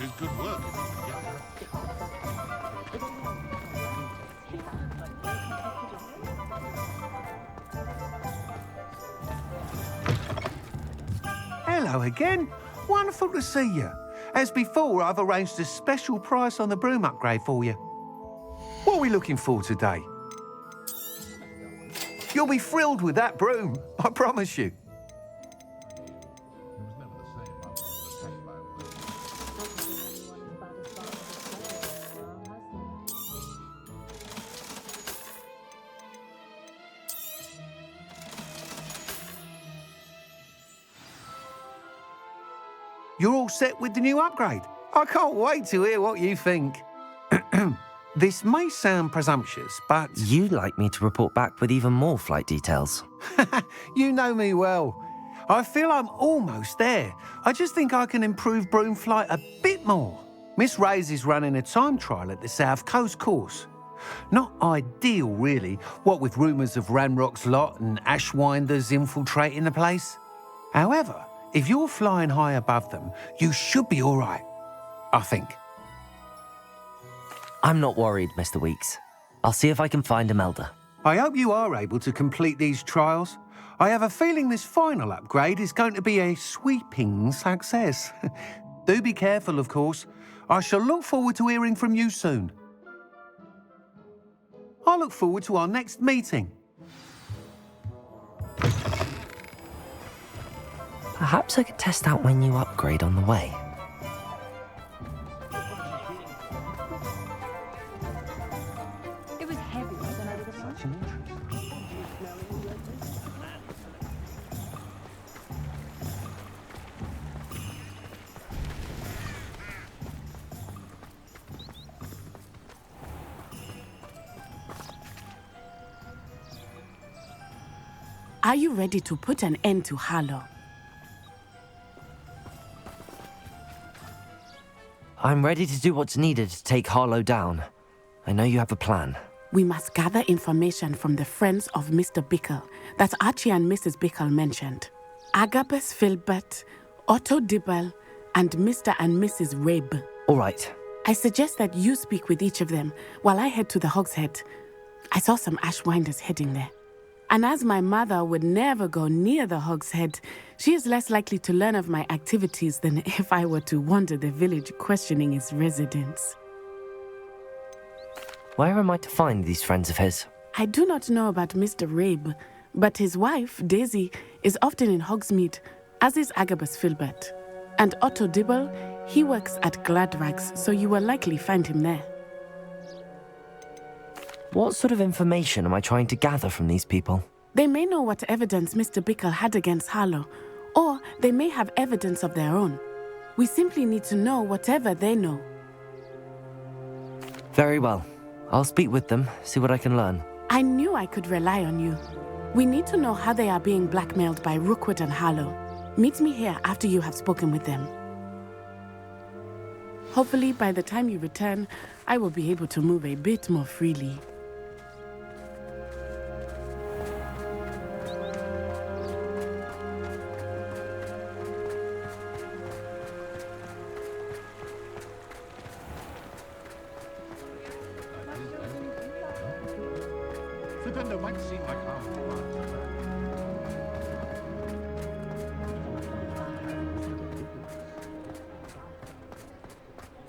is good work. Hello again. Wonderful to see you. As before, I've arranged a special price on the broom upgrade for you. What are we looking for today? You'll be thrilled with that broom, I promise you. You're all set with the new upgrade. I can't wait to hear what you think. This may sound presumptuous, but... You'd like me to report back with even more flight details. You know me well. I feel I'm almost there. I just think I can improve broom flight a bit more. Miss Ray's is running a time trial at the South Coast course. Not ideal, really, what with rumours of Ranrock's lot and Ashwinders infiltrating the place. However, if you're flying high above them, you should be all right, I think. I'm not worried, Mr. Weeks. I'll see if I can find Imelda. I hope you are able to complete these trials. I have a feeling this final upgrade is going to be a sweeping success. Do be careful, of course. I shall look forward to hearing from you soon. I look forward to our next meeting. Perhaps I could test out my new upgrade on the way. It was heavy. Are you ready to put an end to Harlow? I'm ready to do what's needed to take Harlow down. I know you have a plan. We must gather information from the friends of Mr. Bickle that Archie and Mrs. Bickle mentioned. Agabus Filbert, Otto Dibble, and Mr. and Mrs. Rabe. All right. I suggest that you speak with each of them while I head to the Hogshead. I saw some Ashwinders heading there. And as my mother would never go near the Hogshead, she is less likely to learn of my activities than if I were to wander the village questioning its residents. Where am I to find these friends of his? I do not know about Mr. Rabe, but his wife, Daisy, is often in Hogsmeade, as is Agabus Filbert. And Otto Dibble, he works at Gladrags, so you will likely find him there. What sort of information am I trying to gather from these people? They may know what evidence Mr. Bickle had against Harlow, or they may have evidence of their own. We simply need to know whatever they know. Very well. I'll speak with them, see what I can learn. I knew I could rely on you. We need to know how they are being blackmailed by Rookwood and Harlow. Meet me here after you have spoken with them. Hopefully, by the time you return, I will be able to move a bit more freely.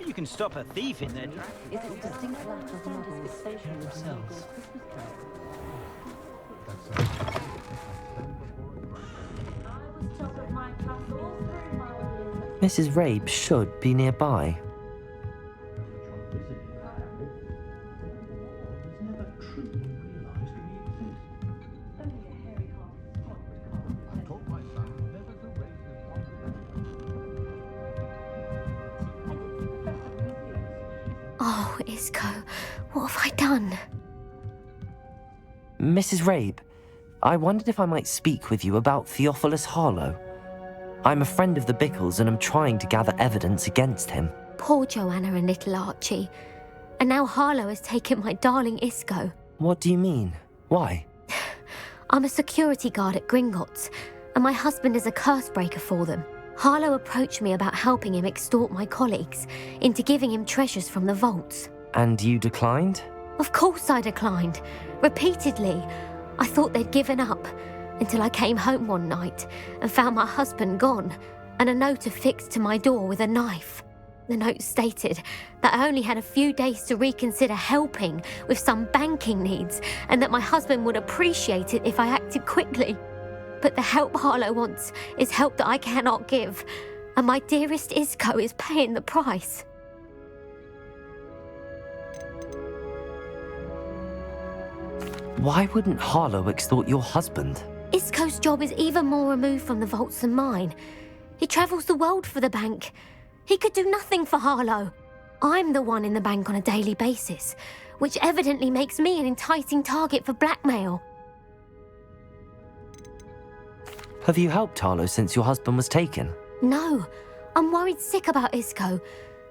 You can stop a thief in their tracks. It's a distinct lack of manifestation themselves. Mrs. Rabe should be nearby. Oh, Isco, what have I done? Mrs. Rabe, I wondered if I might speak with you about Theophilus Harlow. I'm a friend of the Bickles and I'm trying to gather evidence against him. Poor Joanna and little Archie. And now Harlow has taken my darling Isco. What do you mean? Why? I'm a security guard at Gringotts, and my husband is a curse breaker for them. Harlow approached me about helping him extort my colleagues into giving him treasures from the vaults. And you declined? Of course I declined. Repeatedly. I thought they'd given up, until I came home one night and found my husband gone, and a note affixed to my door with a knife. The note stated that I only had a few days to reconsider helping with some banking needs, and that my husband would appreciate it if I acted quickly. But the help Harlow wants is help that I cannot give, and my dearest Isco is paying the price. Why wouldn't Harlow extort your husband? Isco's job is even more removed from the vaults than mine. He travels the world for the bank. He could do nothing for Harlow. I'm the one in the bank on a daily basis, which evidently makes me an enticing target for blackmail. Have you helped Harlow since your husband was taken? No, I'm worried sick about Isco,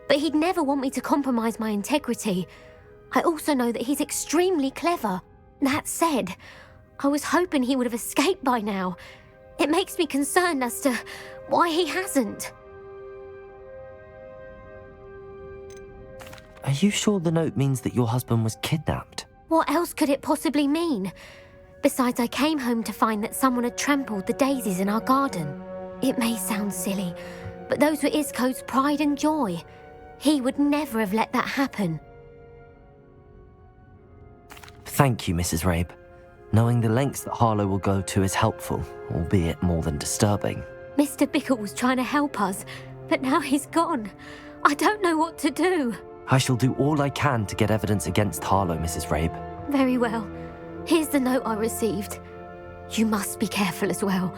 but he'd never want me to compromise my integrity. I also know that he's extremely clever. That said, I was hoping he would have escaped by now. It makes me concerned as to why he hasn't. Are you sure the note means that your husband was kidnapped? What else could it possibly mean? Besides, I came home to find that someone had trampled the daisies in our garden. It may sound silly, but those were Isco's pride and joy. He would never have let that happen. Thank you, Mrs. Rabe. Knowing the lengths that Harlow will go to is helpful, albeit more than disturbing. Mr. Bickle was trying to help us, but now he's gone. I don't know what to do. I shall do all I can to get evidence against Harlow, Mrs. Rabe. Very well. Here's the note I received. You must be careful as well.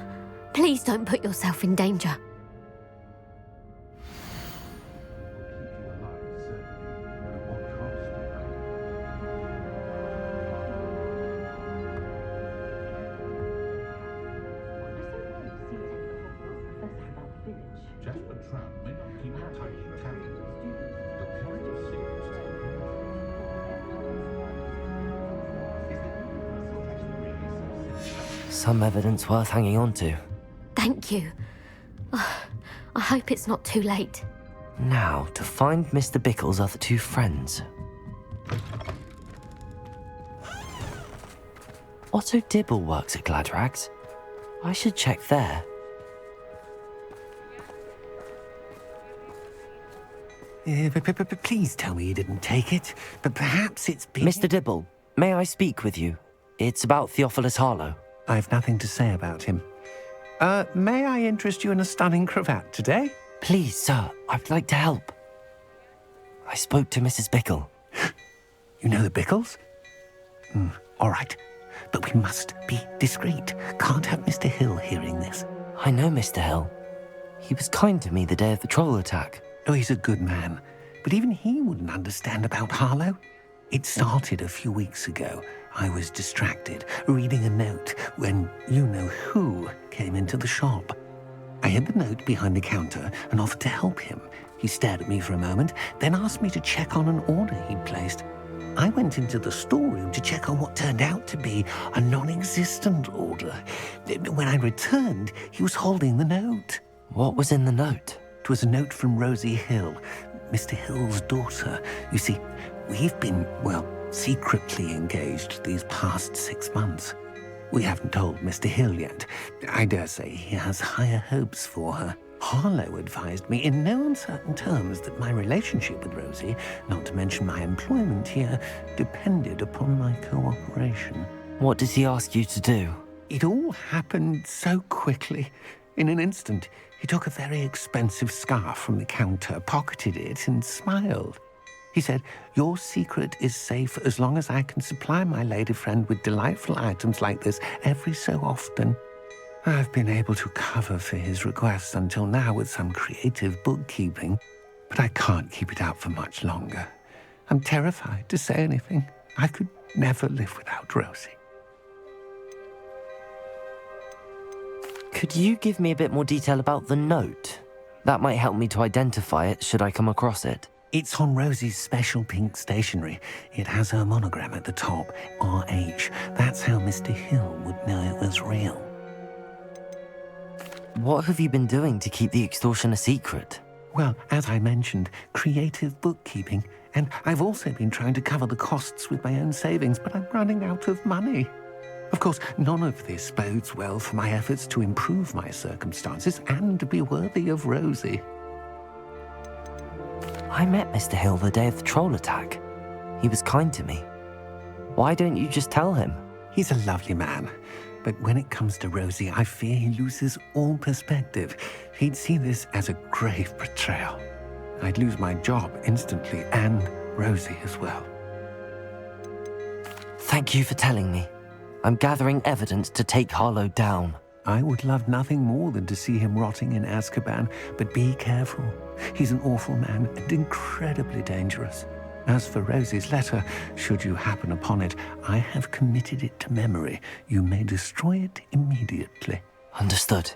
Please don't put yourself in danger. Some evidence worth hanging on to. Thank you. I hope it's not too late. Now, to find Mr. Bickle's other two friends. Otto Dibble works at Gladrags. I should check there. Please tell me you didn't take it, but perhaps it's been... Mr. Dibble, may I speak with you? It's about Theophilus Harlow. I've nothing to say about him. May I interest you in a stunning cravat today? Please, sir, I'd like to help. I spoke to Mrs. Bickle. You know the Bickles? All right, but we must be discreet. Can't have Mr. Hill hearing this. I know Mr. Hill. He was kind to me the day of the troll attack. Oh, he's a good man, but even he wouldn't understand about Harlow. It started a few weeks ago. I was distracted, reading a note, when you-know-who came into the shop. I hid the note behind the counter and offered to help him. He stared at me for a moment, then asked me to check on an order he'd placed. I went into the storeroom to check on what turned out to be a non-existent order. When I returned, he was holding the note. What was in the note? It was a note from Rosie Hill, Mr. Hill's daughter. You see, we've been, secretly engaged these past 6 months. We haven't told Mr. Hill yet. I dare say he has higher hopes for her. Harlow advised me in no uncertain terms that my relationship with Rosie, not to mention my employment here, depended upon my cooperation. What does he ask you to do? It all happened so quickly. In an instant, he took a very expensive scarf from the counter, pocketed it, and smiled. He said, "Your secret is safe as long as I can supply my lady friend with delightful items like this every so often." I've been able to cover for his requests until now with some creative bookkeeping, but I can't keep it up for much longer. I'm terrified to say anything. I could never live without Rosie. Could you give me a bit more detail about the note? That might help me to identify it should I come across it. It's on Rosie's special pink stationery. It has her monogram at the top, RH. That's how Mr. Hill would know it was real. What have you been doing to keep the extortion a secret? Well, as I mentioned, creative bookkeeping. And I've also been trying to cover the costs with my own savings, but I'm running out of money. Of course, none of this bodes well for my efforts to improve my circumstances and to be worthy of Rosie. I met Mr. Hill the day of the troll attack. He was kind to me. Why don't you just tell him? He's a lovely man, but when it comes to Rosie, I fear he loses all perspective. He'd see this as a grave betrayal. I'd lose my job instantly, and Rosie as well. Thank you for telling me. I'm gathering evidence to take Harlow down. I would love nothing more than to see him rotting in Azkaban, but be careful. He's an awful man and incredibly dangerous. As for Rosie's letter, should you happen upon it, I have committed it to memory. You may destroy it immediately. Understood.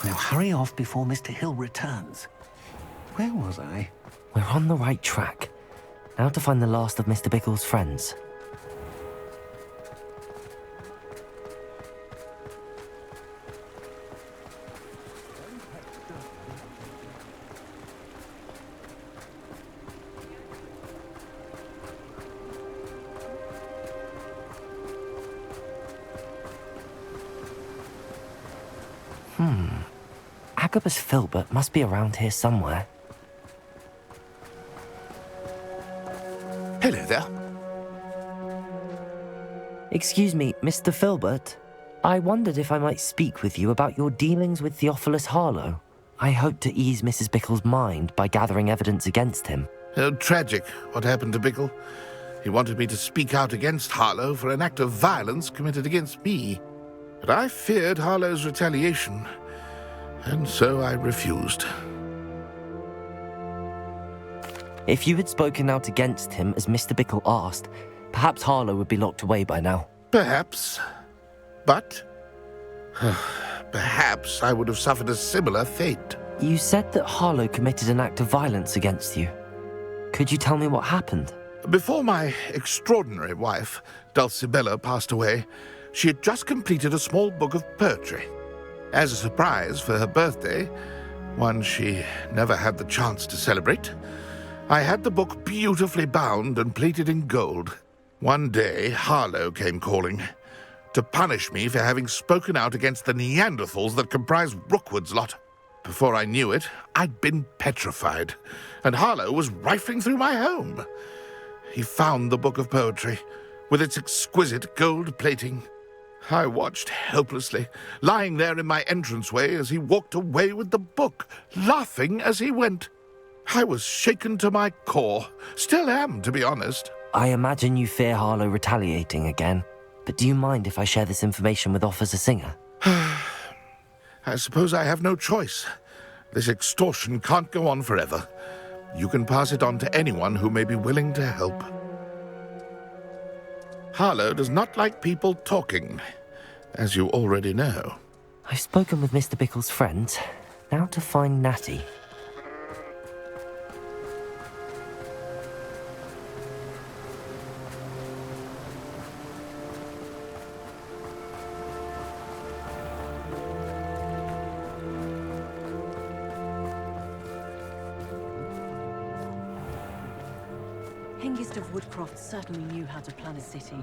Now hurry off before Mr. Hill returns. Where was I? We're on the right track. Now to find the last of Mr. Bickle's friends. Agabus Filbert must be around here somewhere. Hello there. Excuse me, Mr. Filbert. I wondered if I might speak with you about your dealings with Theophilus Harlow. I hope to ease Mrs. Bickle's mind by gathering evidence against him. Tragic, what happened to Bickle. He wanted me to speak out against Harlow for an act of violence committed against me. But I feared Harlow's retaliation, and so I refused. If you had spoken out against him as Mr. Bickle asked, perhaps Harlow would be locked away by now. Perhaps. But perhaps I would have suffered a similar fate. You said that Harlow committed an act of violence against you. Could you tell me what happened? Before my extraordinary wife, Dulcibella, passed away, she had just completed a small book of poetry. As a surprise for her birthday, one she never had the chance to celebrate, I had the book beautifully bound and plated in gold. One day, Harlow came calling to punish me for having spoken out against the Neanderthals that comprise Rookwood's lot. Before I knew it, I'd been petrified, and Harlow was rifling through my home. He found the book of poetry, with its exquisite gold plating. I watched helplessly, lying there in my entranceway as he walked away with the book, laughing as he went. I was shaken to my core. Still am, to be honest. I imagine you fear Harlow retaliating again, but do you mind if I share this information with Officer Singer? I suppose I have no choice. This extortion can't go on forever. You can pass it on to anyone who may be willing to help. Harlow does not like people talking, as you already know. I've spoken with Mr. Bickle's friends. Now to find Natty. Hengist of Woodcroft certainly knew how to plan a city.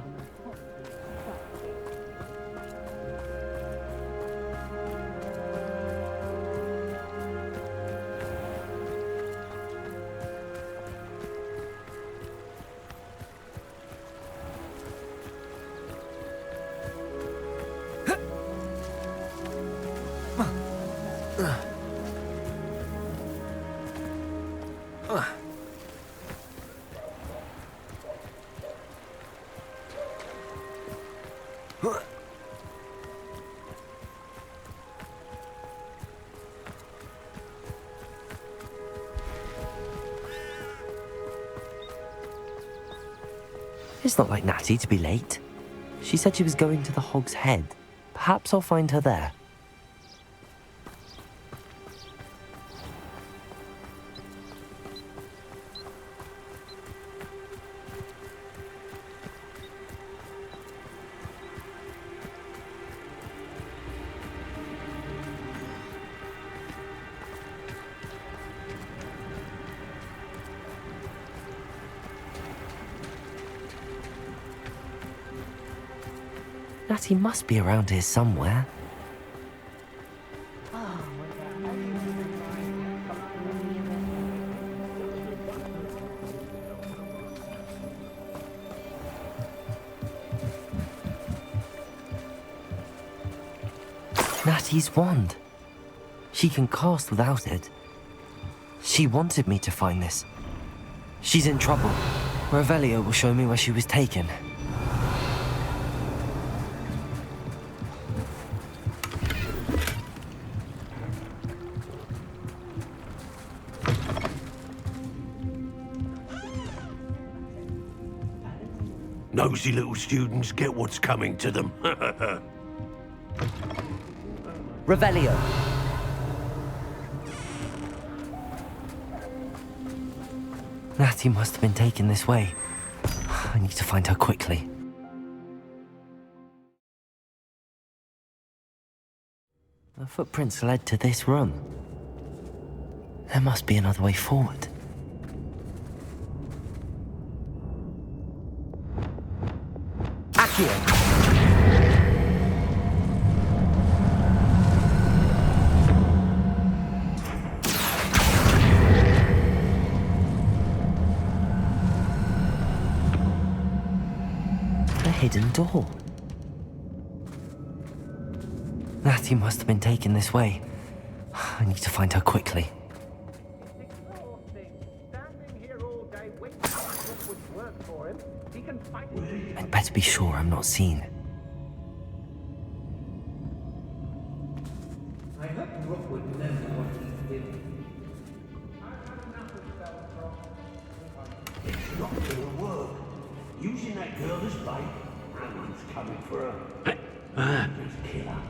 It's not like Natty to be late. She said she was going to the Hog's Head. Perhaps I'll find her there. Natty must be around here somewhere. Natty's wand. She can cast without it. She wanted me to find this. She's in trouble. Revelio will show me where she was taken. Nosy little students get what's coming to them. Revelio. Natty must have been taken this way. I need to find her quickly. The footprints led to this room. There must be another way forward. Accio! Hidden door. Natty must have been taken this way. I need to find her quickly. I'd better be sure I'm not seen. I hope Rookwood knows what he's doing. It's not gonna work. Using that girl as bait. Someone's coming for her. Just kill her.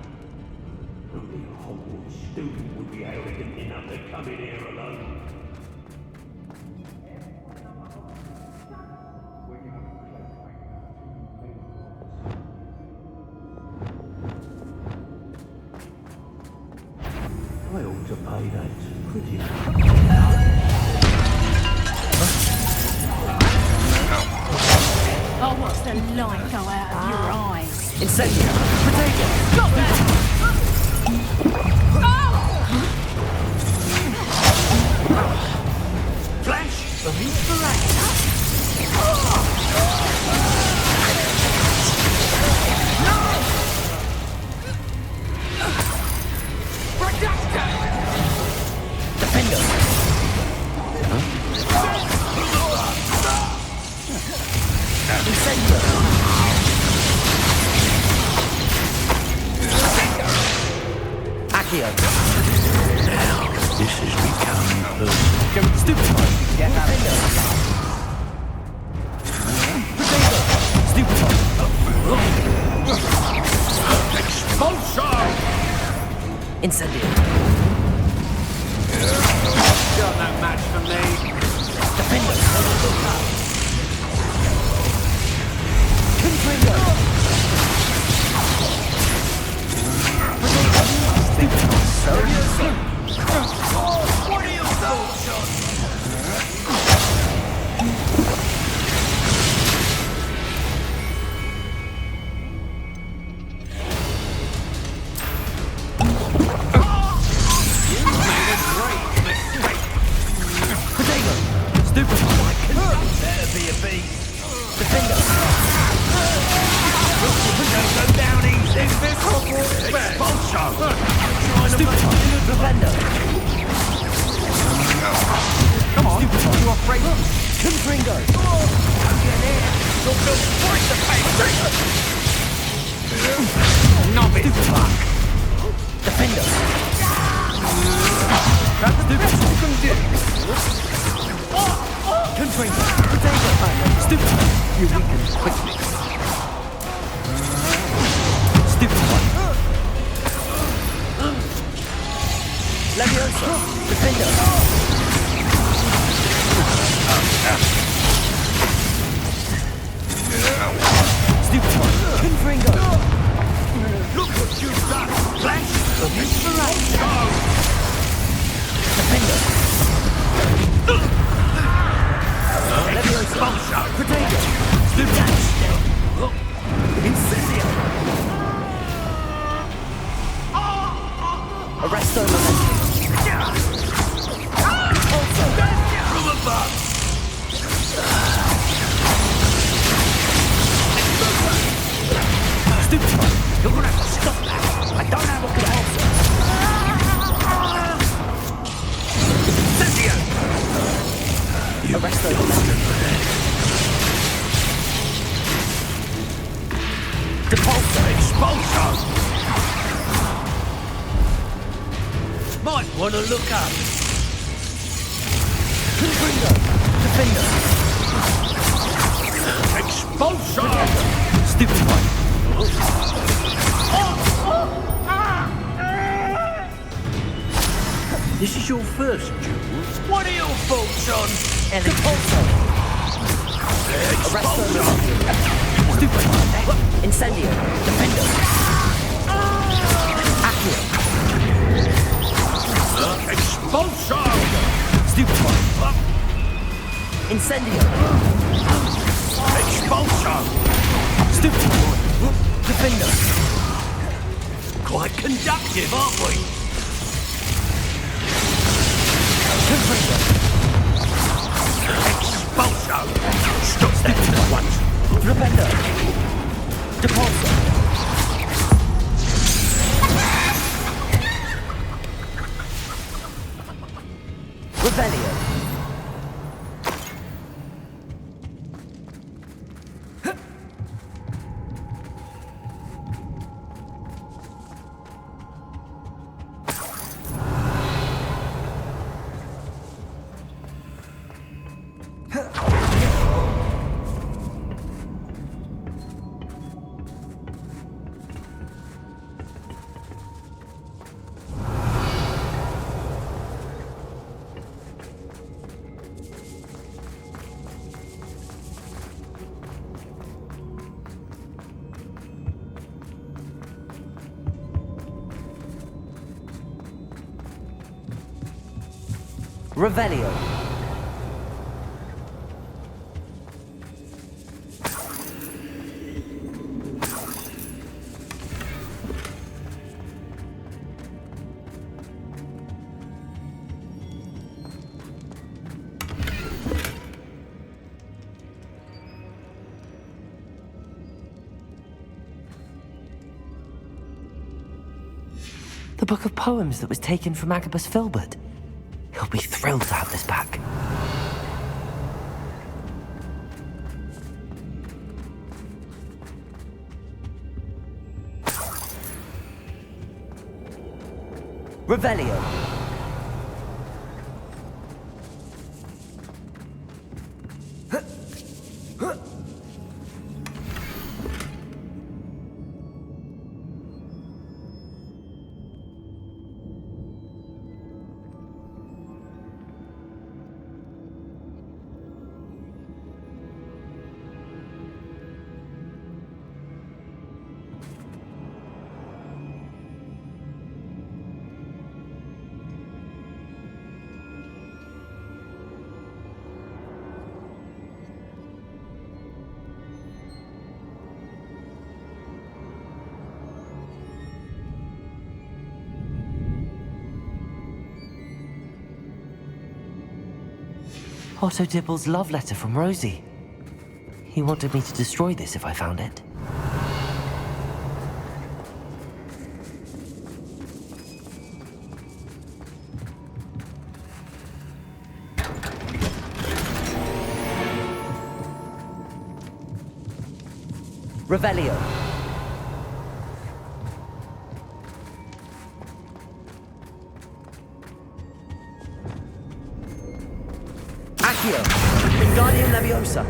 Only a Hogwarts student would be arrogant enough to come in here alone. I ought to pay that pretty. Oh, what's the light go out of your eyes? Incendio! Protego! Stop that! Flash of Accio! Now, this is becoming personal. Stupefy! Get that Expulsion! Incendio! Got no match for me. Defender! Confringo! What are your soul shots? Look what you've done! Flash of inspiration! Expulsion! Potato! Incendio! Expulso! Might want to look up. Confringo! Defender! Expulso! Stupid one! This is your first duel? What are your thoughts on... Repulso! Expulso! Stupid one! Incendio! Defender! Accio! Expulso! Stupid one! Incendio! Expulso! Stupid one! Defender! Quite conductive, aren't we? Confringo! Expulso! Stop that at once! Repender! Depulso! Revelio! Revelio. The book of poems that was taken from Agabus Filbert. He'll be thrilled to have this back. Revelio. Otto Dibble's love letter from Rosie. He wanted me to destroy this if I found it. Revelio. Accio. Wingardium Leviosa.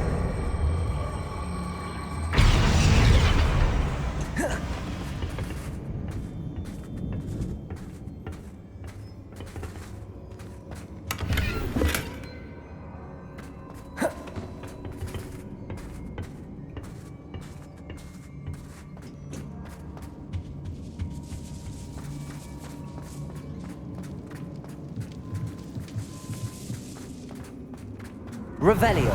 Revelio.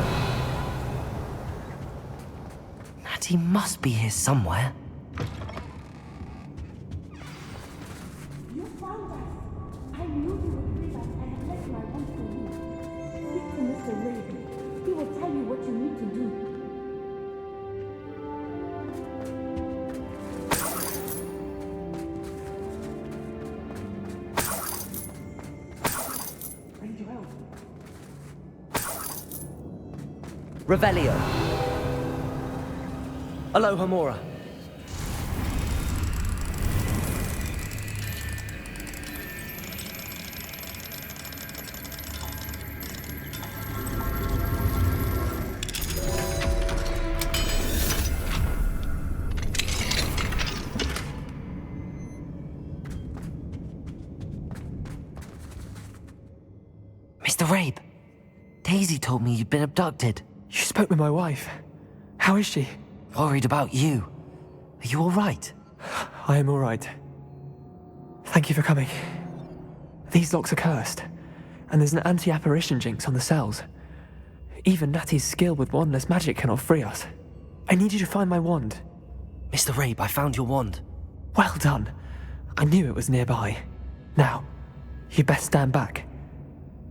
Natty must be here somewhere. You found us. I knew you would free us. I had left my wand for you. Speak to Mr. Raven. He will tell you what you need to do. Revelio. Alohomora. Mr. Rabe, Daisy told me you'd been abducted. You spoke with my wife. How is she? Worried about you. Are you all right? I am all right. Thank you for coming. These locks are cursed, and there's an anti-apparition jinx on the cells. Even Natty's skill with wandless magic cannot free us. I need you to find my wand. Mr. Rabe, I found your wand. Well done. I knew it was nearby. Now, you best stand back.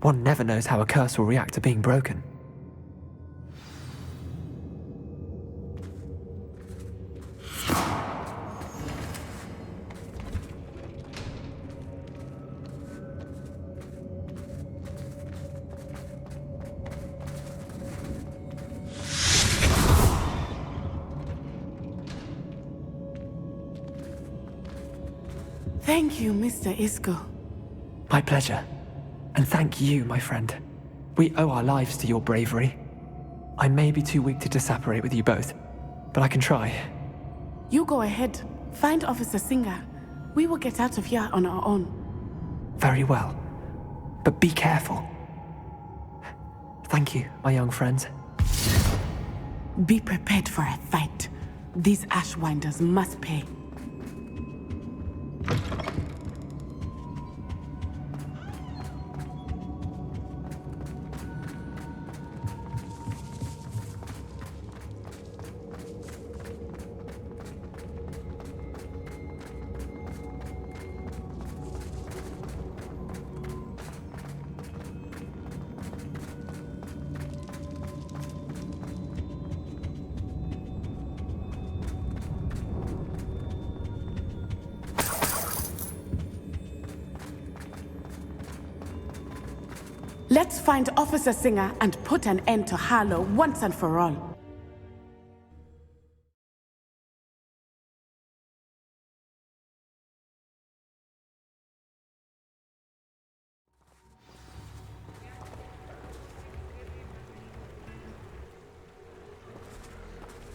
One never knows how a curse will react to being broken. Thank you, Mr. Isco. My pleasure. And thank you, my friend. We owe our lives to your bravery. I may be too weak to disapparate with you both, but I can try. You go ahead. Find Officer Singer. We will get out of here on our own. Very well. But be careful. Thank you, my young friends. Be prepared for a fight. These Ashwinders must pay. Let's find Officer Singer and put an end to Harlow once and for all.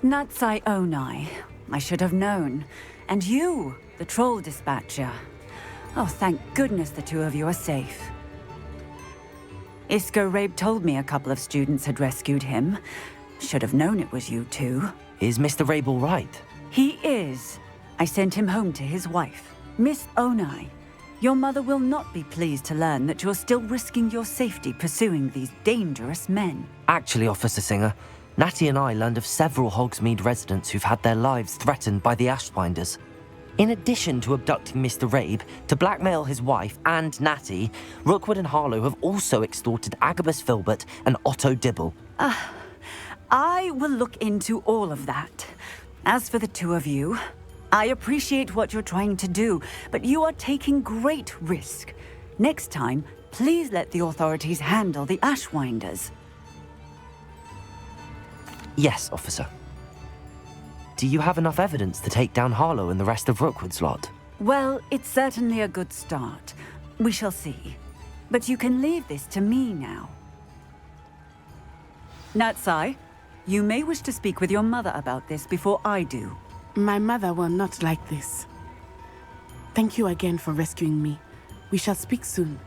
Natsai Onai. I should have known. And you, the troll dispatcher. Oh, thank goodness the two of you are safe. Isco Rabe told me a couple of students had rescued him. Should have known it was you two. Is Mr. Rabe all right? He is. I sent him home to his wife. Miss Onai, your mother will not be pleased to learn that you're still risking your safety pursuing these dangerous men. Actually, Officer Singer, Natty and I learned of several Hogsmeade residents who've had their lives threatened by the Ashwinders. In addition to abducting Mr. Rabe to blackmail his wife and Natty, Rookwood and Harlow have also extorted Agabus Filbert and Otto Dibble. I will look into all of that. As for the two of you, I appreciate what you're trying to do, but you are taking great risk. Next time, please let the authorities handle the Ashwinders. Yes, officer. Do you have enough evidence to take down Harlow and the rest of Rookwood's lot? Well, it's certainly a good start. We shall see. But you can leave this to me now. Natsai, you may wish to speak with your mother about this before I do. My mother will not like this. Thank you again for rescuing me. We shall speak soon.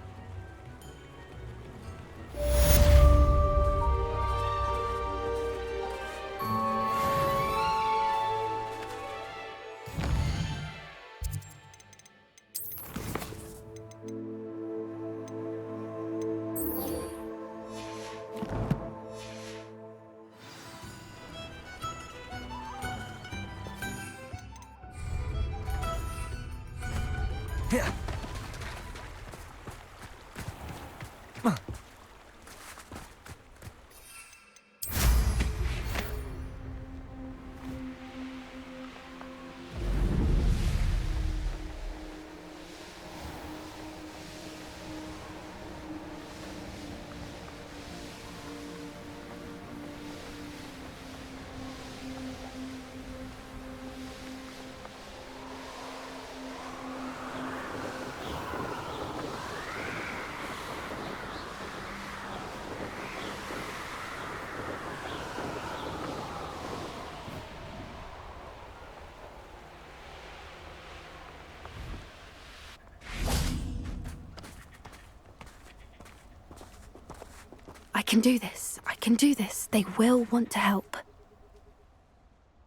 I can do this. I can do this. They will want to help.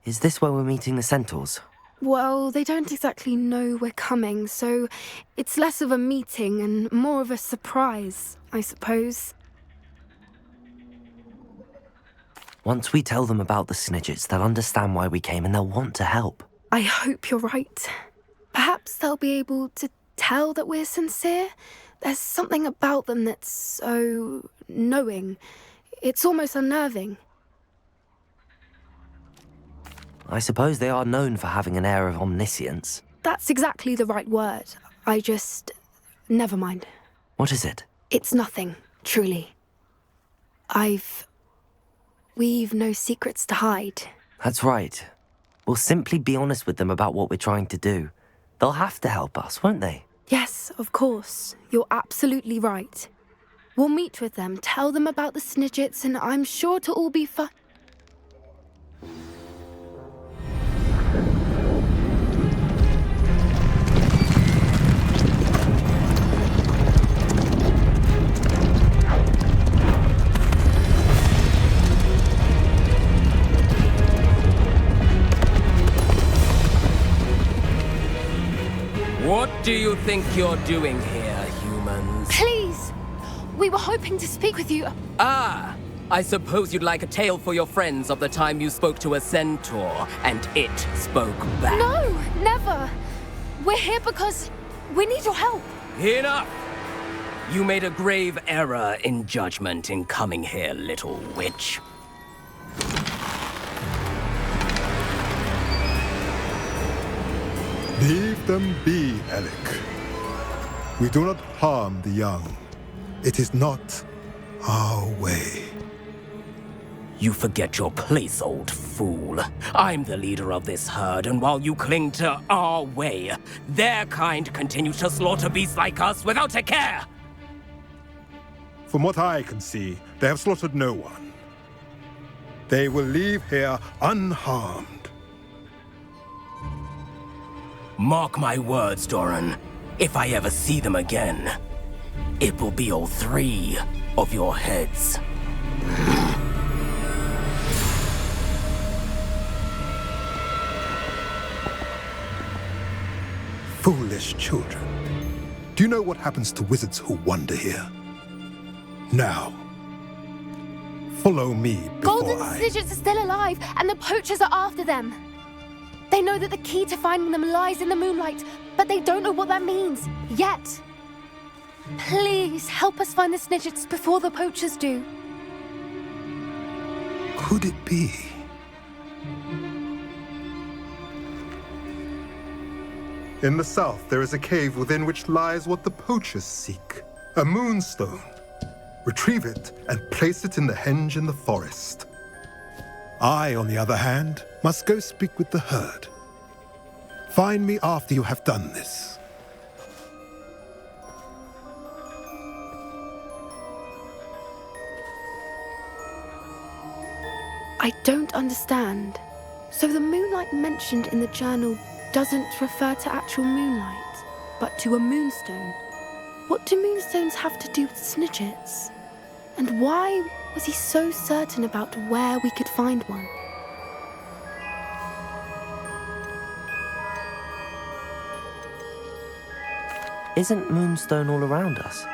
Is this where we're meeting the centaurs? Well, they don't exactly know we're coming, so it's less of a meeting and more of a surprise, I suppose. Once we tell them about the Snidgets, they'll understand why we came and they'll want to help. I hope you're right. Perhaps they'll be able to tell that we're sincere. There's something about them that's so knowing. It's almost unnerving. I suppose they are known for having an air of omniscience. That's exactly the right word. Never mind. What is it? It's nothing, truly. We've no secrets to hide. That's right. We'll simply be honest with them about what we're trying to do. They'll have to help us, won't they? Yes, of course. You're absolutely right. We'll meet with them, tell them about the Snidgets, and I'm sure to all be fine. What do you think you're doing here, humans? Please! We were hoping to speak with you. Ah! I suppose you'd like a tale for your friends of the time you spoke to a centaur, and it spoke back. No, never! We're here because we need your help. Enough! You made a grave error in judgment in coming here, little witch. Leave them be, Alec. We do not harm the young. It is not our way. You forget your place, old fool. I'm the leader of this herd, and while you cling to our way, their kind continue to slaughter beasts like us without a care! From what I can see, they have slaughtered no one. They will leave here unharmed. Mark my words, Doran. If I ever see them again, it will be all 3 of your heads. Foolish children. Do you know what happens to wizards who wander here? Now, follow me before Golden Snidgets are still alive, and the poachers are after them. They know that the key to finding them lies in the moonlight, but they don't know what that means, yet. Please, help us find the Snidgets before the poachers do. Could it be? In the south, there is a cave within which lies what the poachers seek. A moonstone. Retrieve it and place it in the henge in the forest. I, on the other hand, must go speak with the herd. Find me after you have done this. I don't understand. So the moonlight mentioned in the journal doesn't refer to actual moonlight, but to a moonstone. What do moonstones have to do with Snidgets? And why was he so certain about where we could find one? Isn't moonstone all around us?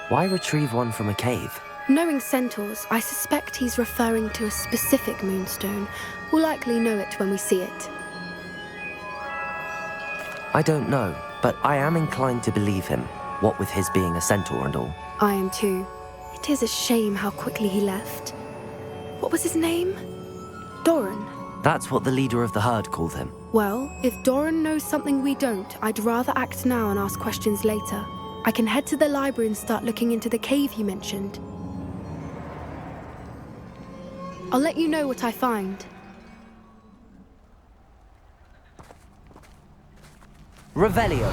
Why retrieve one from a cave? Knowing centaurs, I suspect he's referring to a specific moonstone. We'll likely know it when we see it. I don't know, but I am inclined to believe him, what with his being a centaur and all. I am too. It is a shame how quickly he left. What was his name? Doran. That's what the leader of the herd called him. Well, if Doran knows something we don't, I'd rather act now and ask questions later. I can head to the library and start looking into the cave you mentioned. I'll let you know what I find. Revelio.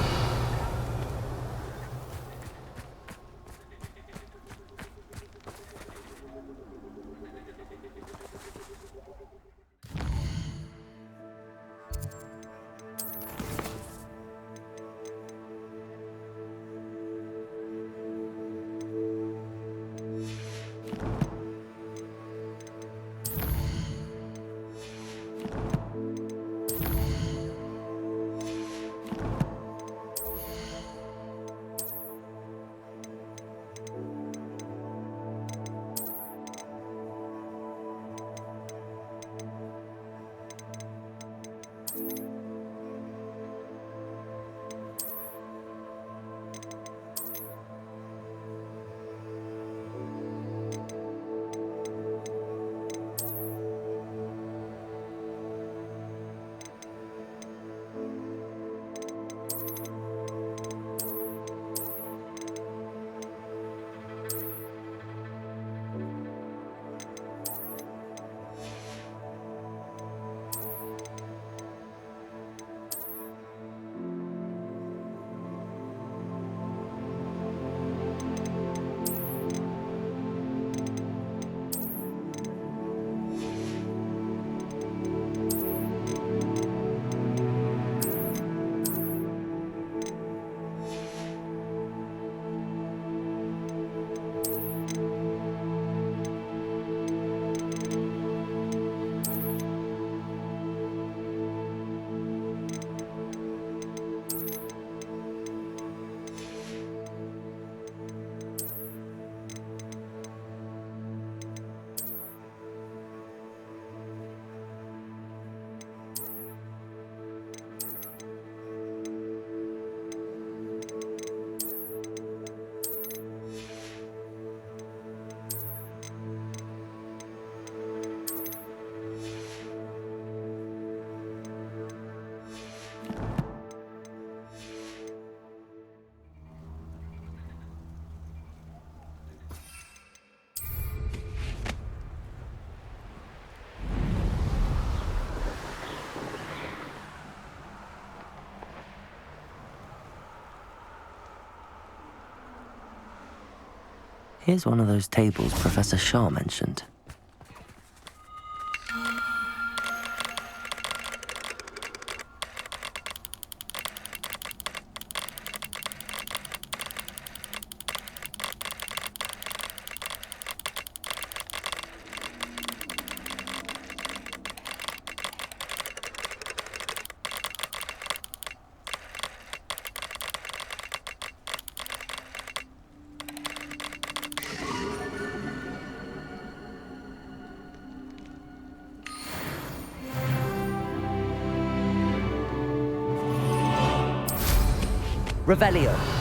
Here's one of those tables Professor Shah mentioned. Revelio.